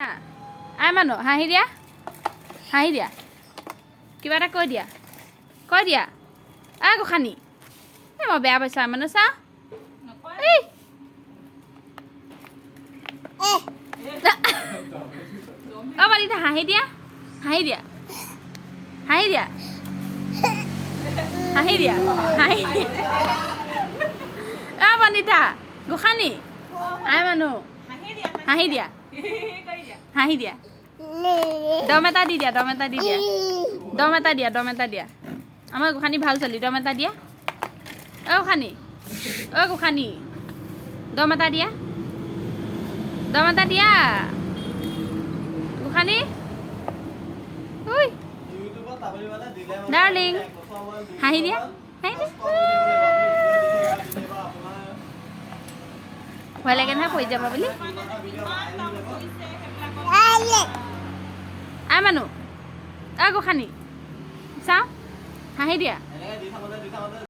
আই মানুহ হাঁহি দিয়া কিবা এটা কৈ দিয়া আ গোসানী এই মই বেয়া পাইছোঁ আই মানুহ চা এই অ বালিতা হাঁহি দিয়া অ বন্দিতা গোসানী আই মানুহ হাঁহি দিয়া দম এটা দি দিয়া আমাৰ গোসানী ভাল চলি দম এটা দিয়া অ গোসানী দম এটা দিয়া গোসানী ঐ ডাৰ্লিং হাঁহি দিয়া ভয় লাগে নহয় পৰি যাবা বুলি আই মানুহ গোসানী চাওঁ হাঁহি দিয়া